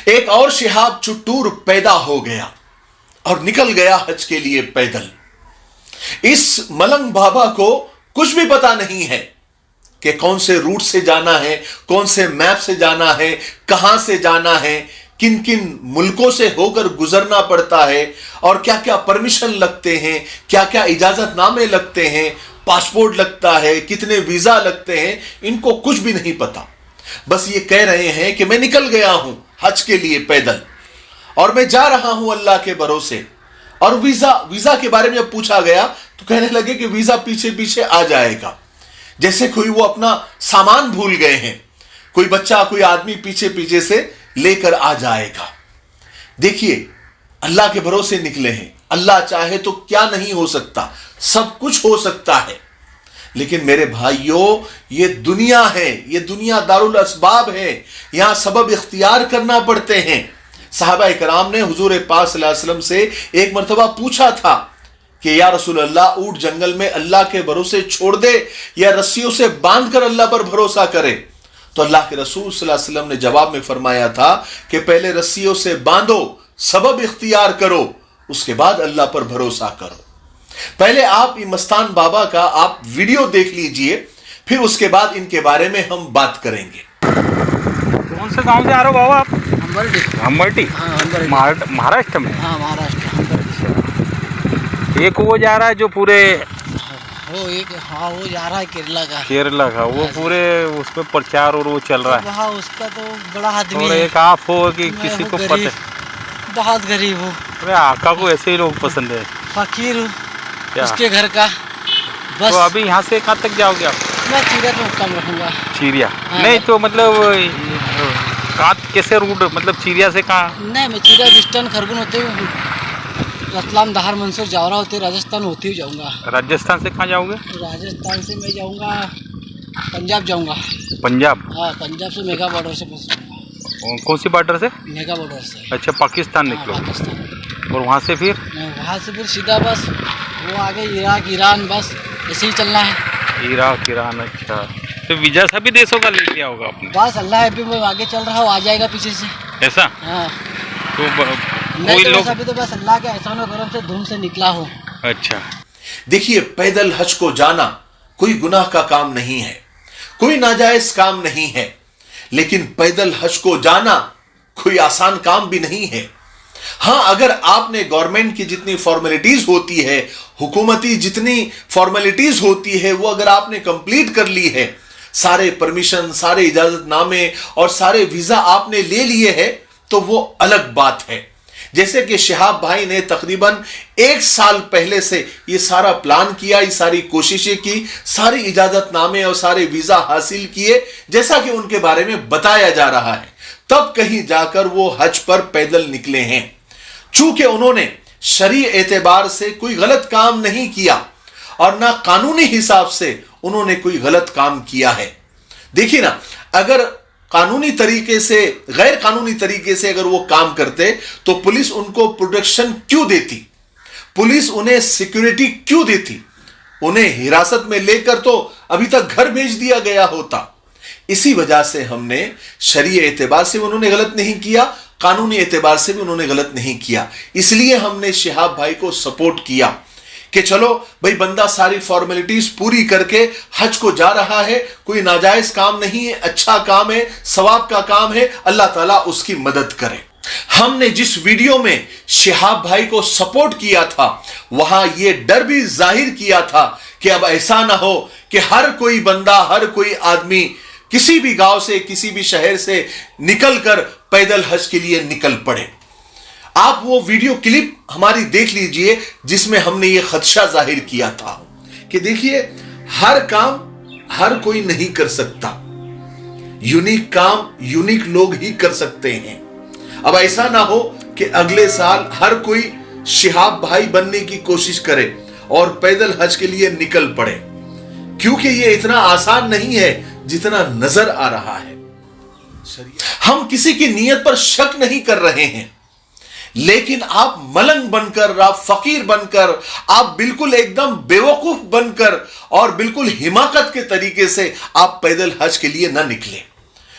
ایک اور شہاب چٹور پیدا ہو گیا اور نکل گیا حج کے لیے پیدل. اس ملنگ بابا کو کچھ بھی پتا نہیں ہے کہ کون سے روٹ سے جانا ہے, کون سے میپ سے جانا ہے, کہاں سے جانا ہے, کن کن ملکوں سے ہو کر گزرنا پڑتا ہے, اور کیا کیا پرمیشن لگتے ہیں, کیا کیا اجازت نامے لگتے ہیں, پاسپورٹ لگتا ہے, کتنے ویزا لگتے ہیں. ان کو کچھ بھی نہیں پتا. بس یہ کہہ رہے ہیں کہ میں نکل گیا ہوں حج کے لیے پیدل اور میں جا رہا ہوں اللہ کے بھروسے. اور ویزا کے بارے میں جب پوچھا گیا تو کہنے لگے کہ ویزا پیچھے پیچھے آ جائے گا, جیسے کوئی وہ اپنا سامان بھول گئے ہیں, کوئی بچہ کوئی آدمی پیچھے پیچھے سے لے کر آ جائے گا. دیکھیے اللہ کے بھروسے نکلے ہیں, اللہ چاہے تو کیا نہیں ہو سکتا, سب کچھ ہو سکتا ہے. لیکن میرے بھائیوں, یہ دنیا ہے, یہ دنیا دارالاسباب ہے, یہاں سبب اختیار کرنا پڑتے ہیں. صحابہ کرام نے حضور پاک صلی اللہ علیہ وسلم سے ایک مرتبہ پوچھا تھا کہ یا رسول اللہ, اونٹ جنگل میں اللہ کے بھروسے چھوڑ دے یا رسیوں سے باندھ کر اللہ پر بھروسہ کرے؟ تو اللہ کے رسول صلی اللہ علیہ وسلم نے جواب میں فرمایا تھا کہ پہلے رسیوں سے باندھو, سبب اختیار کرو, اس کے بعد اللہ پر بھروسہ کرو. پہلے آپ مستان بابا کا آپ ویڈیو دیکھ لیجئے, پھر اس کے بعد ان کے بارے میں ہم بات کریں گے. کون سے گاؤں سے آ رہے ہو بابا آپ؟ ہمبرٹی. مہاراشٹر میں. ہاں مہاراشٹر. ایک وہ جا رہا ہے جو پورے وہ جا رہا ہے کیرلا کا, وہ پورے اس میں پرچار اور وہ چل رہا ہے. وہاں اس کا تو بڑا آدمی اور ہے. ایک آپ ہو کہ کسی کو پتہ, بہت غریب ہوں. ارے آقا کو ایسے ہی لوگ پسند ہے. فقیر ہوں اس کے گھر کا. بس تو ابھی یہاں سے کہاں تک جاؤ گے آپ؟ میں چیریا میں کم رہوں گا. چیریا نہیں تو مطلب کہاں کیسے روٹ, مطلب چیریا سے کہاں؟ نہیں میں چیریا بسٹن خرگون ہوتے ہوئے رتلام دہار منصور جاورا ہوتے راجستھان ہوتے ہوئے جاؤں گا. راجستھان سے کہاں جاؤ گے؟ راجستھان سے میں جاؤں گا پنجاب جاؤں گا. پنجاب؟ ہاں پنجاب سے میگا بارڈر سے پہنچوں گا. کون سی بارڈر سے؟ میگا بارڈر سے. اچھا پاکستان نکلو. پاکستان. اور وہاں سے پھر سیدھا بس وہ آگے عراق ایران, بس ایسے ہی چلنا ہے. عراق ایران. اچھا تو ویزا سبھی دیشوں کا لے لیا ہوگا آپ نے؟ بس اللہ ابھی میں آگے چل رہا ہوں, آ جائے گا پیچھے سے. ایسا؟ ہاں تو کوئی لوگ ابھی تو بس اللہ کے احسان و کرم سے دھوم سے نکلا ہوں. اچھا دیکھیے پیدل حج کو جانا کوئی گناہ کا کام نہیں ہے, کوئی ناجائز کام نہیں ہے, لیکن پیدل حج کو جانا کوئی آسان کام بھی نہیں ہے. ہاں اگر آپ نے گورنمنٹ کی جتنی فارمیلٹیز ہوتی ہے, حکومتی جتنی فارمیلٹیز ہوتی ہے, وہ اگر آپ نے کمپلیٹ کر لی ہے, سارے پرمیشن, سارے اجازت نامے اور سارے ویزا آپ نے لے لیے ہیں, تو وہ الگ بات ہے. جیسے کہ شہاب بھائی نے تقریباً 1 سال پہلے سے یہ سارا پلان کیا, یہ ساری کوششیں کی, ساری اجازت نامے اور سارے ویزا حاصل کیے, جیسا کہ ان کے بارے میں بتایا جا رہا ہے, تب کہیں جا کر وہ حج پر پیدل نکلے ہیں. چونکہ انہوں نے شرعی اعتبار سے کوئی غلط کام نہیں کیا اور نہ قانونی حساب سے انہوں نے کوئی غلط کام کیا ہے. دیکھیے نا, اگر قانونی طریقے سے, غیر قانونی طریقے سے اگر وہ کام کرتے تو پولیس ان کو پروٹیکشن کیوں دیتی, پولیس انہیں سیکیورٹی کیوں دیتی, انہیں حراست میں لے کر تو ابھی تک گھر بھیج دیا گیا ہوتا. اسی وجہ سے ہم نے شرعی اعتبار سے انہوں نے غلط نہیں کیا, قانونی اعتبار سے بھی انہوں نے غلط نہیں کیا. اس لیے ہم نے شہاب بھائی کو سپورٹ کیا کہ چلو بھائی بندہ ساری فارمیلٹیز پوری کر کے حج کو جا رہا ہے, کوئی ناجائز کام نہیں ہے, اچھا کام ہے, ثواب کا کام ہے, اللہ تعالیٰ اس کی مدد کرے. ہم نے جس ویڈیو میں شہاب بھائی کو سپورٹ کیا تھا, وہاں یہ ڈر بھی ظاہر کیا تھا کہ اب ایسا نہ ہو کہ ہر کوئی بندہ, ہر کوئی آدمی کسی بھی گاؤں سے, کسی بھی شہر سے نکل کر پیدل حج کے لیے نکل پڑے. آپ وہ ویڈیو کلپ ہماری دیکھ لیجئے جس میں ہم نے یہ خدشہ ظاہر کیا تھا کہ دیکھیے ہر کام ہر کوئی نہیں کر سکتا, یونیک کام یونیک لوگ ہی کر سکتے ہیں. اب ایسا نہ ہو کہ اگلے سال ہر کوئی شہاب بھائی بننے کی کوشش کرے اور پیدل حج کے لیے نکل پڑے, کیونکہ یہ اتنا آسان نہیں ہے جتنا نظر آ رہا ہے. ہم کسی کی نیت پر شک نہیں کر رہے ہیں, لیکن آپ ملنگ بن کر, آپ فقیر بن کر, آپ بالکل ایک دم بیوقوف بن کر اور بالکل حماقت کے طریقے سے آپ پیدل حج کے لیے نہ نکلیں.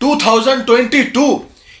2022।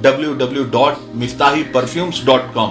www.miftahiperfumes.com,